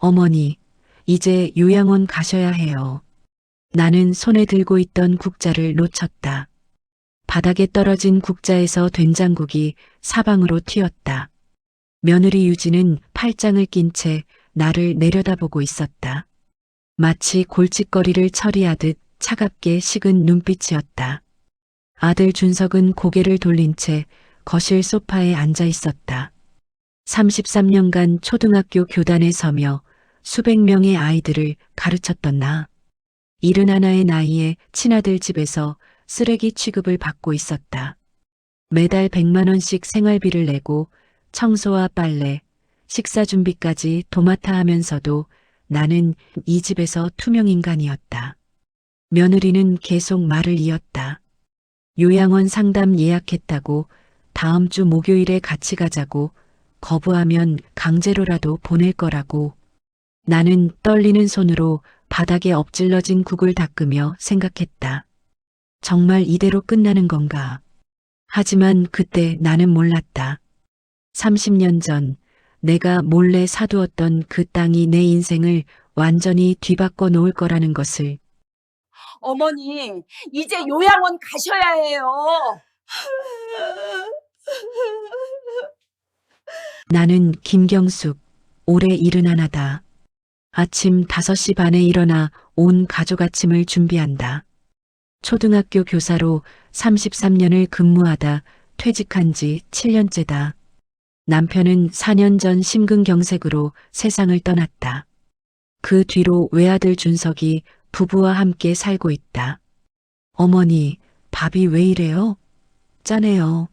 어머니, 이제 요양원 가셔야 해요. 나는 손에 들고 있던 국자를 놓쳤다. 바닥에 떨어진 국자에서 된장국이 사방으로 튀었다. 며느리 유지는 팔짱을 낀 채 나를 내려다보고 있었다. 마치 골칫거리를 처리하듯 차갑게 식은 눈빛이었다. 아들 준석은 고개를 돌린 채 거실 소파에 앉아 있었다. 33년간 초등학교 교단에 서며 수백 명의 아이들을 가르쳤던 나. 71의 나이에 친아들 집에서 쓰레기 취급을 받고 있었다. 매달 100만 원씩 생활비를 내고 청소와 빨래, 식사 준비까지 도맡아 하면서도 나는 이 집에서 투명인간이었다. 며느리는 계속 말을 이었다. 요양원 상담 예약했다고 다음 주 목요일에 같이 가자고 거부하면 강제로라도 보낼 거라고. 나는 떨리는 손으로 바닥에 엎질러진 국을 닦으며 생각했다. 정말 이대로 끝나는 건가? 하지만 그때 나는 몰랐다. 30년 전 내가 몰래 사두었던 그 땅이 내 인생을 완전히 뒤바꿔 놓을 거라는 것을. 어머니, 이제 요양원 가셔야 해요. 나는 김경숙, 올해 71다. 아침 5시 반에 일어나 온 가족 아침을 준비한다. 초등학교 교사로 33년을 근무하다 퇴직한 지 7년째다. 남편은 4년 전 심근경색으로 세상을 떠났다. 그 뒤로 외아들 준석이 부부와 함께 살고 있다. 어머니, 밥이 왜 이래요? 짜네요.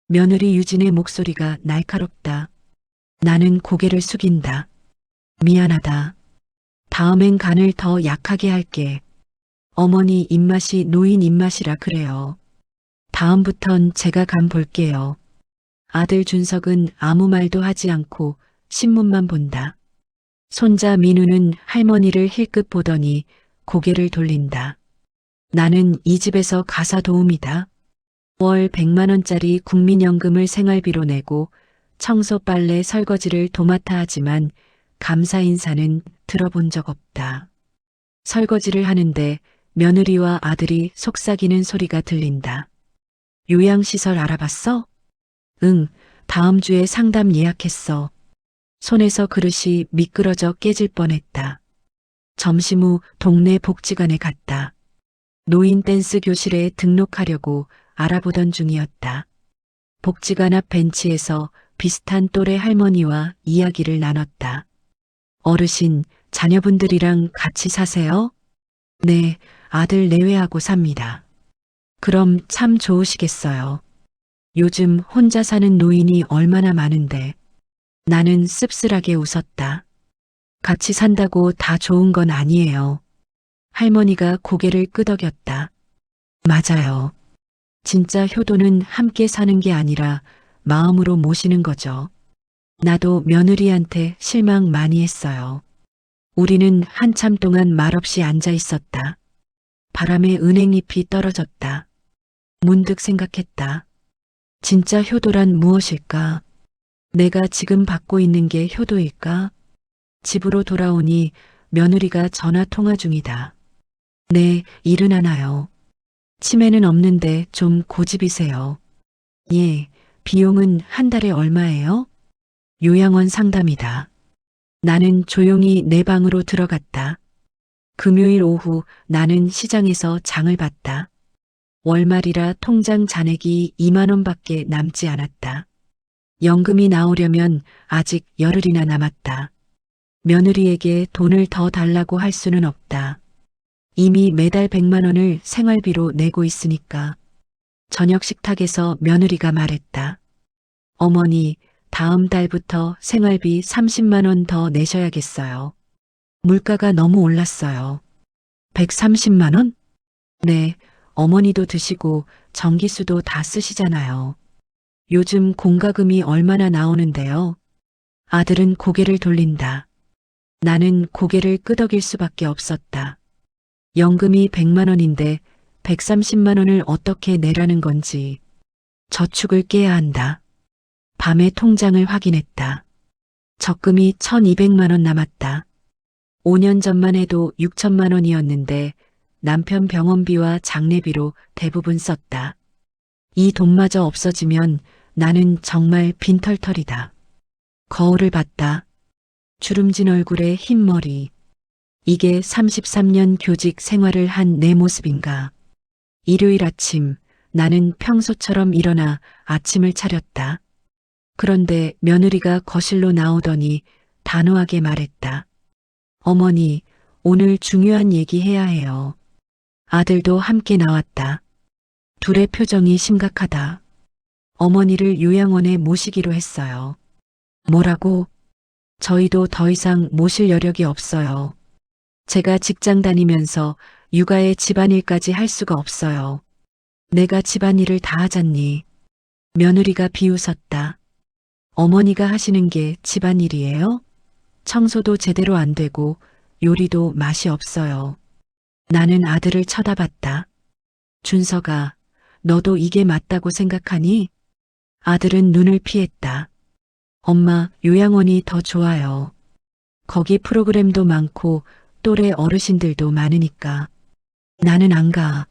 며느리 유진의 목소리가 날카롭다. 나는 고개를 숙인다. 미안하다. 다음엔 간을 더 약하게 할게. 어머니 입맛이 노인 입맛이라 그래요. 다음부턴 제가 간 볼게요. 아들 준석은 아무 말도 하지 않고 신문만 본다. 손자 민우는 할머니를 힐끗 보더니 고개를 돌린다. 나는 이 집에서 가사 도우미다. 월 100만 원짜리 국민연금을 생활비로 내고 청소 빨래 설거지를 도맡아 하지만 감사 인사는 들어본 적 없다. 설거지를 하는데 며느리와 아들이 속삭이는 소리가 들린다. 요양시설 알아봤어? 응, 다음 주에 상담 예약했어. 손에서 그릇이 미끄러져 깨질 뻔했다. 점심 후 동네 복지관에 갔다. 노인 댄스 교실에 등록하려고 알아보던 중이었다. 복지관 앞 벤치에서 비슷한 또래 할머니와 이야기를 나눴다. 어르신, 자녀분들이랑 같이 사세요? 네, 아들 내외하고 삽니다. 그럼 참 좋으시겠어요. 요즘 혼자 사는 노인이 얼마나 많은데. 나는 씁쓸하게 웃었다. 같이 산다고 다 좋은 건 아니에요. 할머니가 고개를 끄덕였다. 맞아요. 진짜 효도는 함께 사는 게 아니라 마음으로 모시는 거죠. 나도 며느리한테 실망 많이 했어요. 우리는 한참 동안 말없이 앉아 있었다. 바람에 은행잎이 떨어졌다. 문득 생각했다. 진짜 효도란 무엇일까? 내가 지금 받고 있는 게 효도일까? 집으로 돌아오니 며느리가 전화 통화 중이다. 네, 일은 하나요. 치매는 없는데 좀 고집이세요. 예, 비용은 한 달에 얼마예요? 요양원 상담이다. 나는 조용히 내 방으로 들어갔다. 금요일 오후 나는 시장에서 장을 봤다. 월말이라 통장 잔액이 2만 원밖에 남지 않았다. 연금이 나오려면 아직 열흘이나 남았다. 며느리에게 돈을 더 달라고 할 수는 없다. 이미 매달 100만 원을 생활비로 내고 있으니까. 저녁 식탁에서 며느리가 말했다. 어머니, 다음 달부터 생활비 30만 원 더 내셔야겠어요. 물가가 너무 올랐어요. 130만 원? 네, 어머니도 드시고 전기수도 다 쓰시잖아요. 요즘 공과금이 얼마나 나오는데요. 아들은 고개를 돌린다. 나는 고개를 끄덕일 수밖에 없었다. 연금이 100만 원인데 130만 원을 어떻게 내라는 건지. 저축을 깨야 한다. 밤에 통장을 확인했다. 적금이 1,200만 원 남았다. 5년 전만 해도 6천만 원이었는데 남편 병원비와 장례비로 대부분 썼다. 이 돈마저 없어지면 나는 정말 빈털털이다. 거울을 봤다. 주름진 얼굴에 흰 머리. 이게 33년 교직 생활을 한 내 모습인가. 일요일 아침 나는 평소처럼 일어나 아침을 차렸다. 그런데 며느리가 거실로 나오더니 단호하게 말했다. 어머니, 오늘 중요한 얘기 해야 해요. 아들도 함께 나왔다. 둘의 표정이 심각하다. 어머니를 요양원에 모시기로 했어요. 뭐라고? 저희도 더 이상 모실 여력이 없어요. 제가 직장 다니면서 육아에 집안일까지 할 수가 없어요. 내가 집안일을 다 하잖니. 며느리가 비웃었다. 어머니가 하시는 게 집안일이에요? 청소도 제대로 안 되고 요리도 맛이 없어요. 나는 아들을 쳐다봤다. 준서가, 너도 이게 맞다고 생각하니? 아들은 눈을 피했다. 엄마, 요양원이 더 좋아요. 거기 프로그램도 많고 또래 어르신들도 많으니까. 나는 안 가.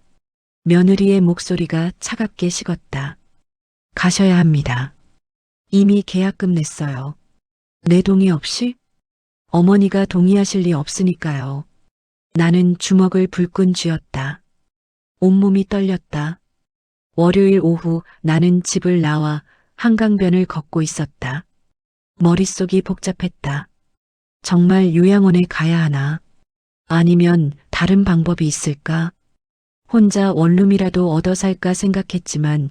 며느리의 목소리가 차갑게 식었다. 가셔야 합니다. 이미 계약금 냈어요. 내 동의 없이? 어머니가 동의하실 리 없으니까요. 나는 주먹을 불끈 쥐었다. 온몸이 떨렸다. 월요일 오후 나는 집을 나와 한강변을 걷고 있었다. 머릿속이 복잡했다. 정말 요양원에 가야 하나? 아니면 다른 방법이 있을까? 혼자 원룸이라도 얻어 살까 생각했지만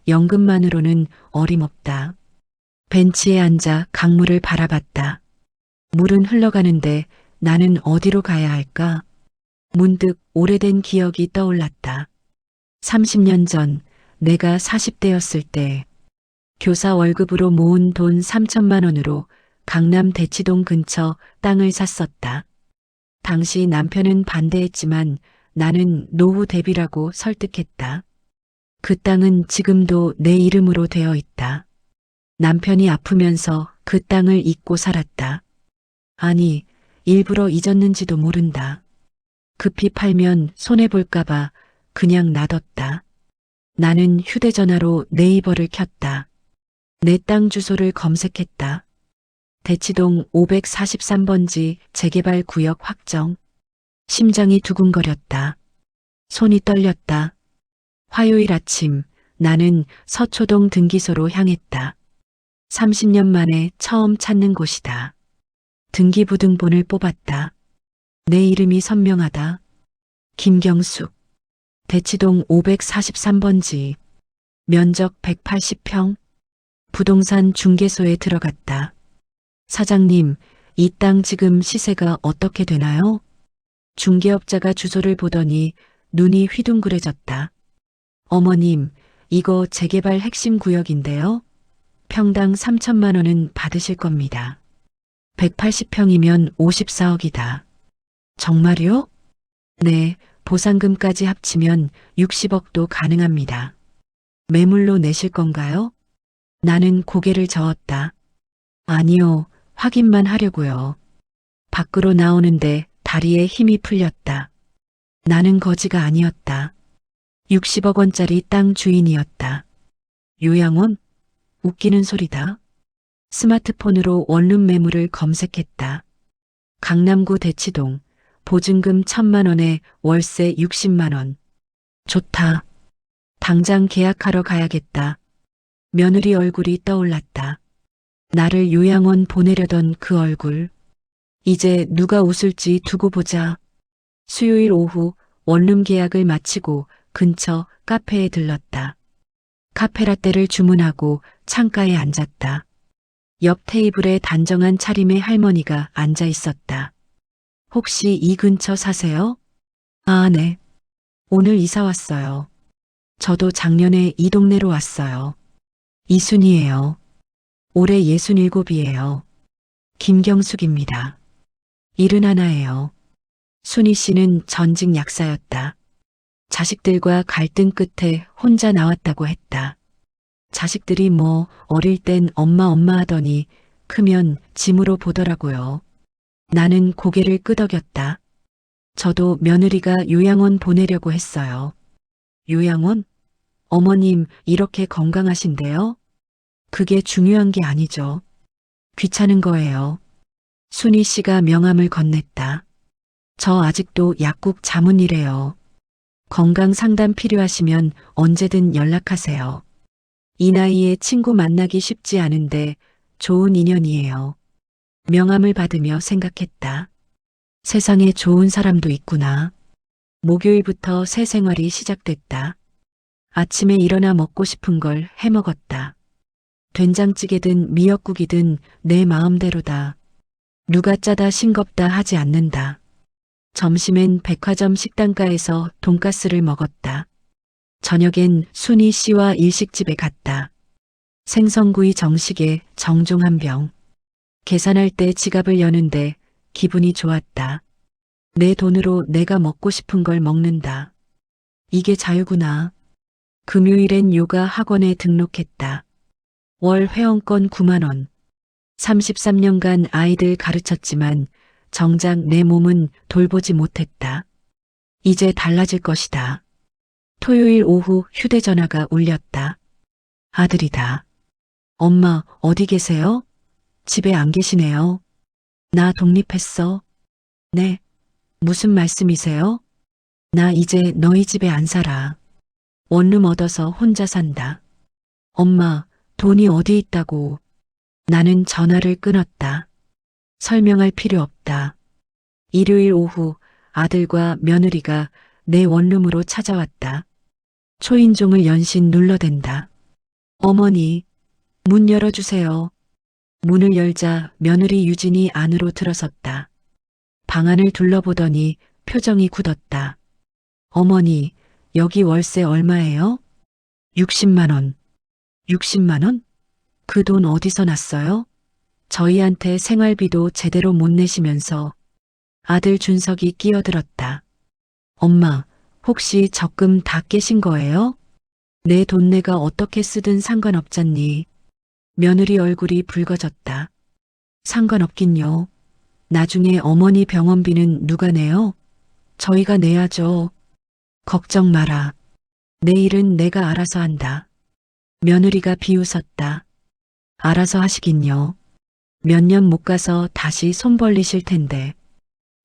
연금만으로는 어림없다. 벤치에 앉아 강물을 바라봤다. 물은 흘러가는데 나는 어디로 가야 할까? 문득 오래된 기억이 떠올랐다. 30년 전 내가 40대였을 때 교사 월급으로 모은 돈 3천만 원으로 강남 대치동 근처 땅을 샀었다. 당시 남편은 반대했지만 나는 노후 대비라고 설득했다. 그 땅은 지금도 내 이름으로 되어 있다. 남편이 아프면서 그 땅을 잊고 살았다. 아니, 일부러 잊었는지도 모른다. 급히 팔면 손해볼까봐 그냥 놔뒀다. 나는 휴대전화로 네이버를 켰다. 내 땅 주소를 검색했다. 대치동 543번지 재개발 구역 확정. 심장이 두근거렸다. 손이 떨렸다. 화요일 아침 나는 서초동 등기소로 향했다. 30년 만에 처음 찾는 곳이다. 등기부등본을 뽑았다. 내 이름이 선명하다. 김경숙. 대치동 543번지. 면적 180평. 부동산 중개소에 들어갔다. 사장님, 이 땅 지금 시세가 어떻게 되나요? 중개업자가 주소를 보더니 눈이 휘둥그레졌다. 어머님, 이거 재개발 핵심 구역인데요. 평당 3천만 원은 받으실 겁니다. 180평이면 54억이다. 정말요? 네, 보상금까지 합치면 60억도 가능합니다. 매물로 내실 건가요? 나는 고개를 저었다. 아니요, 확인만 하려고요. 밖으로 나오는데 다리에 힘이 풀렸다. 나는 거지가 아니었다. 60억 원짜리 땅 주인이었다. 요양원? 웃기는 소리다. 스마트폰으로 원룸 매물을 검색했다. 강남구 대치동, 보증금 1,000만 원에 월세 60만 원. 좋다. 당장 계약하러 가야겠다. 며느리 얼굴이 떠올랐다. 나를 요양원 보내려던 그 얼굴. 이제 누가 웃을지 두고 보자. 수요일 오후 원룸 계약을 마치고 근처 카페에 들렀다. 카페라떼를 주문하고 창가에 앉았다. 옆 테이블에 단정한 차림의 할머니가 앉아 있었다. 혹시 이 근처 사세요? 아, 네. 오늘 이사 왔어요. 저도 작년에 이 동네로 왔어요. 이순이에요. 올해 67이에요. 김경숙입니다. 71예요. 순희 씨는 전직 약사였다. 자식들과 갈등 끝에 혼자 나왔다고 했다. 자식들이 뭐 어릴 땐 엄마 하더니 크면 짐으로 보더라고요. 나는 고개를 끄덕였다. 저도 며느리가 요양원 보내려고 했어요. 요양원? 어머님 이렇게 건강하신데요? 그게 중요한 게 아니죠. 귀찮은 거예요. 순희 씨가 명함을 건넸다. 저 아직도 약국 자문이래요. 건강 상담 필요하시면 언제든 연락하세요. 이 나이에 친구 만나기 쉽지 않은데 좋은 인연이에요. 명함을 받으며 생각했다. 세상에 좋은 사람도 있구나. 목요일부터 새 생활이 시작됐다. 아침에 일어나 먹고 싶은 걸 해 먹었다. 된장찌개든 미역국이든 내 마음대로다. 누가 짜다 싱겁다 하지 않는다. 점심엔 백화점 식당가에서 돈가스를 먹었다. 저녁엔 순희 씨와 일식집에 갔다. 생선구이 정식에 정종 한 병. 계산할 때 지갑을 여는데 기분이 좋았다. 내 돈으로 내가 먹고 싶은 걸 먹는다. 이게 자유구나. 금요일엔 요가 학원에 등록했다. 월 회원권 9만 원. 33년간 아이들 가르쳤지만 정작 내 몸은 돌보지 못했다. 이제 달라질 것이다. 토요일 오후 휴대전화가 울렸다. 아들이다. 엄마, 어디 계세요? 집에 안 계시네요. 나 독립했어. 네. 무슨 말씀이세요? 나 이제 너희 집에 안 살아. 원룸 얻어서 혼자 산다. 엄마, 돈이 어디 있다고. 나는 전화를 끊었다. 설명할 필요 없다. 일요일 오후 아들과 며느리가 내 원룸으로 찾아왔다. 초인종을 연신 눌러댄다. 어머니, 문 열어주세요. 문을 열자 며느리 유진이 안으로 들어섰다. 방안을 둘러보더니 표정이 굳었다. 어머니, 여기 월세 얼마예요? 60만 원. 60만 원? 그 돈 어디서 났어요? 저희한테 생활비도 제대로 못 내시면서. 아들 준석이 끼어들었다. 엄마, 혹시 적금 다 깨신 거예요? 내 돈 내가 어떻게 쓰든 상관없잖니. 며느리 얼굴이 붉어졌다. 상관없긴요. 나중에 어머니 병원비는 누가 내요? 저희가 내야죠. 걱정 마라. 내일은 내가 알아서 한다. 며느리가 비웃었다. 알아서 하시긴요. 몇 년 못 가서 다시 손 벌리실 텐데.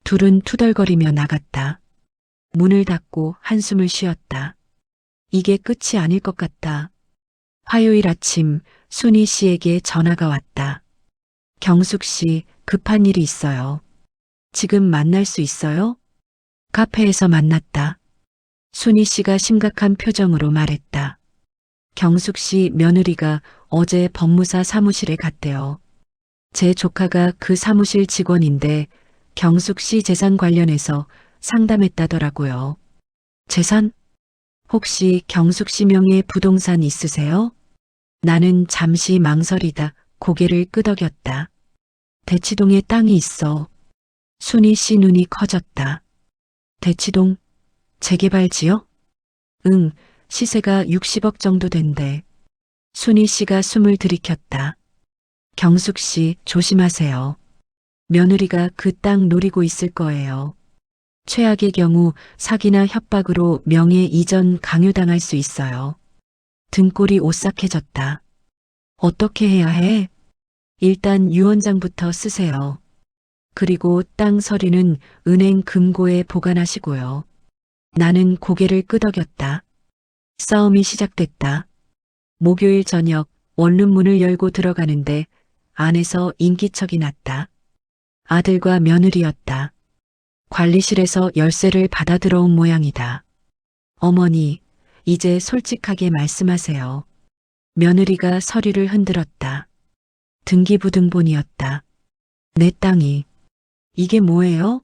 둘은 투덜거리며 나갔다. 문을 닫고 한숨을 쉬었다. 이게 끝이 아닐 것 같다. 화요일 아침 순희 씨에게 전화가 왔다. 경숙 씨, 급한 일이 있어요. 지금 만날 수 있어요? 카페에서 만났다. 순희 씨가 심각한 표정으로 말했다. 경숙 씨 며느리가 어제 법무사 사무실에 갔대요. 제 조카가 그 사무실 직원인데 경숙 씨 재산 관련해서 상담했다더라고요. 재산? 혹시 경숙 씨 명의 부동산 있으세요? 나는 잠시 망설이다 고개를 끄덕였다. 대치동에 땅이 있어. 순희 씨 눈이 커졌다. 대치동? 재개발 지역? 응, 시세가 60억 정도 된대. 순희 씨가 숨을 들이켰다. 경숙 씨 조심하세요. 며느리가 그 땅 노리고 있을 거예요. 최악의 경우 사기나 협박으로 명예 이전 강요당할 수 있어요. 등골이 오싹해졌다. 어떻게 해야 해? 일단 유언장부터 쓰세요. 그리고 땅 서류는 은행 금고에 보관하시고요. 나는 고개를 끄덕였다. 싸움이 시작됐다. 목요일 저녁 원룸 문을 열고 들어가는데 안에서 인기척이 났다. 아들과 며느리였다. 관리실에서 열쇠를 받아 들어온 모양이다. 어머니, 이제 솔직하게 말씀하세요. 며느리가 서류를 흔들었다. 등기부등본이었다. 내 땅이. 이게 뭐예요?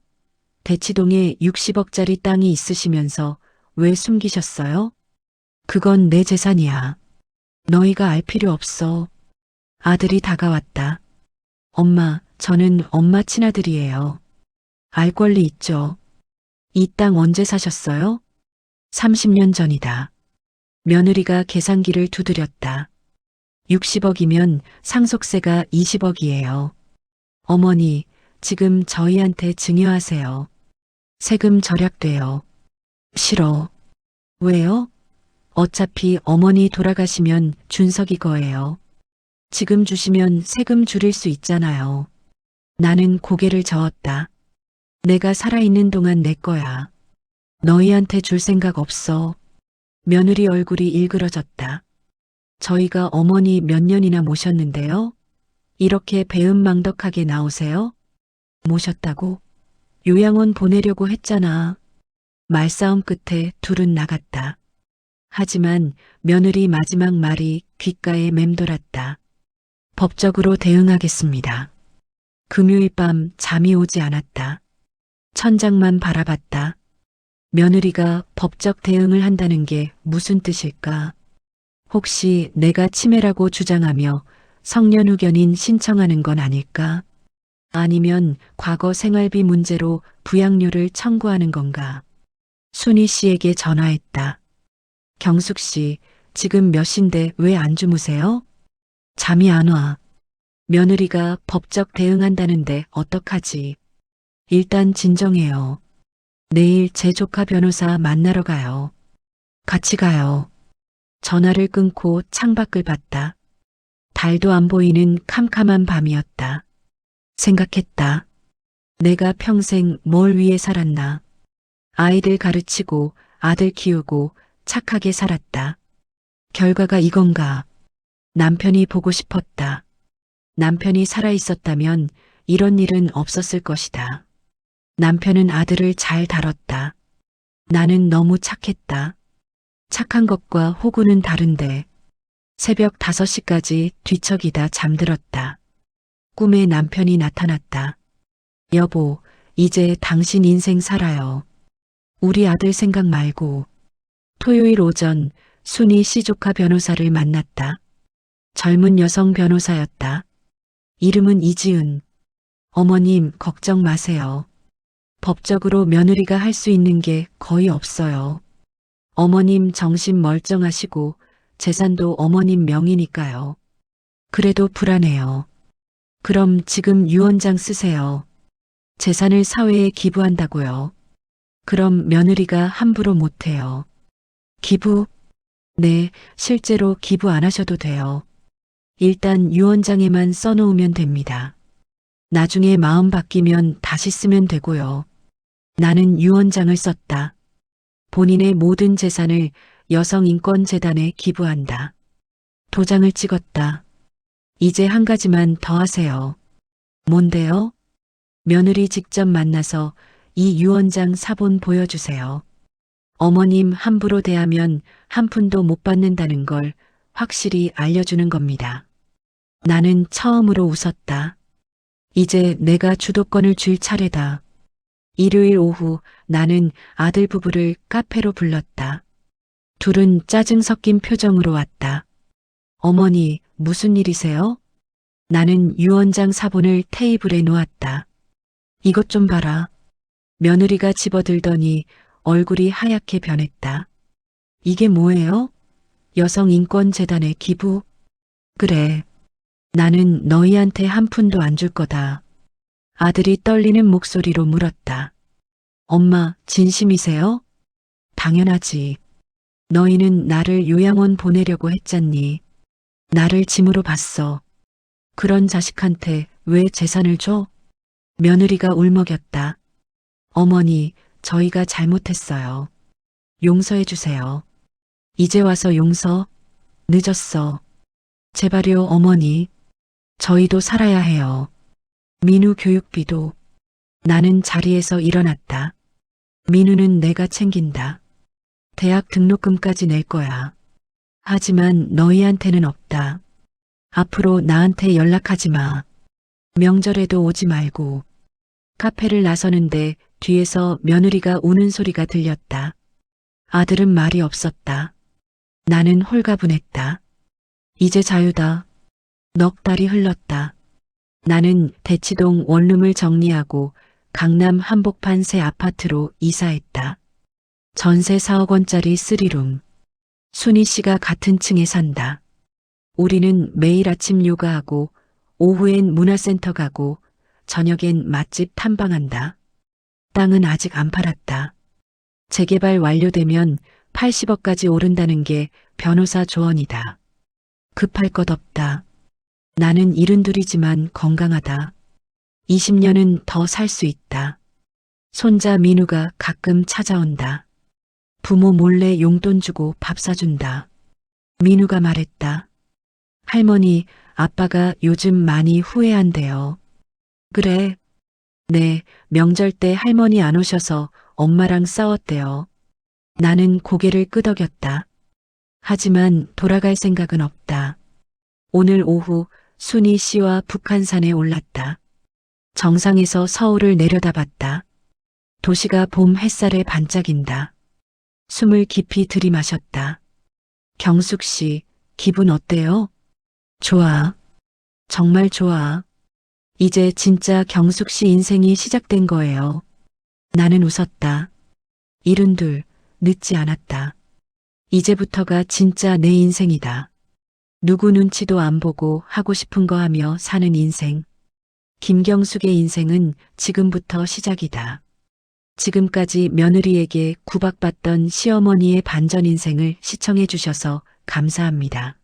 대치동에 60억짜리 땅이 있으시면서 왜 숨기셨어요? 그건 내 재산이야. 너희가 알 필요 없어. 아들이 다가왔다. 엄마, 저는 엄마 친아들이에요. 알 권리 있죠. 이 땅 언제 사셨어요? 30년 전이다. 며느리가 계산기를 두드렸다. 60억이면 상속세가 20억이에요. 어머니, 지금 저희한테 증여하세요. 세금 절약돼요. 싫어. 왜요? 어차피 어머니 돌아가시면 준석이 거예요. 지금 주시면 세금 줄일 수 있잖아요. 나는 고개를 저었다. 내가 살아있는 동안 내 거야. 너희한테 줄 생각 없어. 며느리 얼굴이 일그러졌다. 저희가 어머니 몇 년이나 모셨는데요. 이렇게 배은망덕하게 나오세요? 모셨다고? 요양원 보내려고 했잖아. 말싸움 끝에 둘은 나갔다. 하지만 며느리 마지막 말이 귓가에 맴돌았다. 법적으로 대응하겠습니다. 금요일 밤 잠이 오지 않았다. 천장만 바라봤다. 며느리가 법적 대응을 한다는 게 무슨 뜻일까? 혹시 내가 치매라고 주장하며 성년후견인 신청하는 건 아닐까? 아니면 과거 생활비 문제로 부양료를 청구하는 건가? 순희 씨에게 전화했다. 경숙 씨, 지금 몇 시인데 왜 안 주무세요? 잠이 안 와. 며느리가 법적 대응한다는데 어떡하지? 일단 진정해요. 내일 제 조카 변호사 만나러 가요. 같이 가요. 전화를 끊고 창밖을 봤다. 달도 안 보이는 캄캄한 밤이었다. 생각했다. 내가 평생 뭘 위해 살았나? 아이들 가르치고 아들 키우고 착하게 살았다. 결과가 이건가? 남편이 보고 싶었다. 남편이 살아있었다면 이런 일은 없었을 것이다. 남편은 아들을 잘 다뤘다. 나는 너무 착했다. 착한 것과 호구는 다른데 새벽 5시까지 뒤척이다 잠들었다. 꿈에 남편이 나타났다. 여보, 이제 당신 인생 살아요. 우리 아들 생각 말고. 토요일 오전 순희 씨 조카 변호사를 만났다. 젊은 여성 변호사였다. 이름은 이지은. 어머님, 걱정 마세요. 법적으로 며느리가 할 수 있는 게 거의 없어요. 어머님 정신 멀쩡하시고 재산도 어머님 명의니까요. 그래도 불안해요. 그럼 지금 유언장 쓰세요. 재산을 사회에 기부한다고요. 그럼 며느리가 함부로 못해요. 기부? 네, 실제로 기부 안 하셔도 돼요. 일단 유언장에만 써놓으면 됩니다. 나중에 마음 바뀌면 다시 쓰면 되고요. 나는 유언장을 썼다. 본인의 모든 재산을 여성인권재단에 기부한다. 도장을 찍었다. 이제 한 가지만 더 하세요. 뭔데요? 며느리 직접 만나서 이 유언장 사본 보여주세요. 어머님 함부로 대하면 한 푼도 못 받는다는 걸 확실히 알려주는 겁니다. 나는 처음으로 웃었다. 이제 내가 주도권을 쥘 차례다. 일요일 오후 나는 아들 부부를 카페로 불렀다. 둘은 짜증 섞인 표정으로 왔다. 어머니, 무슨 일이세요? 나는 유언장 사본을 테이블에 놓았다. 이것 좀 봐라. 며느리가 집어들더니 얼굴이 하얗게 변했다. 이게 뭐예요? 여성인권재단의 기부? 그래. 나는 너희한테 한 푼도 안 줄 거다. 아들이 떨리는 목소리로 물었다. 엄마, 진심이세요? 당연하지. 너희는 나를 요양원 보내려고 했잖니. 나를 짐으로 봤어. 그런 자식한테 왜 재산을 줘? 며느리가 울먹였다. 어머니, 저희가 잘못했어요. 용서해 주세요. 이제 와서 용서? 늦었어. 제발요, 어머니. 저희도 살아야 해요. 민우 교육비도. 나는 자리에서 일어났다. 민우는 내가 챙긴다. 대학 등록금까지 낼 거야. 하지만 너희한테는 없다. 앞으로 나한테 연락하지 마. 명절에도 오지 말고. 카페를 나서는데 뒤에서 며느리가 우는 소리가 들렸다. 아들은 말이 없었다. 나는 홀가분했다. 이제 자유다. 넉 달이 흘렀다. 나는 대치동 원룸을 정리하고 강남 한복판 새 아파트로 이사했다. 전세 4억 원짜리 3룸. 순희 씨가 같은 층에 산다. 우리는 매일 아침 요가하고 오후엔 문화센터 가고 저녁엔 맛집 탐방한다. 땅은 아직 안 팔았다. 재개발 완료되면 80억까지 오른다는 게 변호사 조언이다. 급할 것 없다. 나는 72이지만 건강하다. 20년은 더 살 수 있다. 손자 민우가 가끔 찾아온다. 부모 몰래 용돈 주고 밥 사준다. 민우가 말했다. 할머니, 아빠가 요즘 많이 후회한대요. 그래. 네, 명절 때 할머니 안 오셔서 엄마랑 싸웠대요. 나는 고개를 끄덕였다. 하지만 돌아갈 생각은 없다. 오늘 오후 순이 씨와 북한산에 올랐다. 정상에서 서울을 내려다봤다. 도시가 봄 햇살에 반짝인다. 숨을 깊이 들이마셨다. 경숙 씨, 기분 어때요? 좋아. 정말 좋아. 이제 진짜 경숙 씨 인생이 시작된 거예요. 나는 웃었다. 72, 늦지 않았다. 이제부터가 진짜 내 인생이다. 누구 눈치도 안 보고 하고 싶은 거 하며 사는 인생. 김경숙의 인생은 지금부터 시작이다. 지금까지 며느리에게 구박받던 시어머니의 반전 인생을 시청해 주셔서 감사합니다.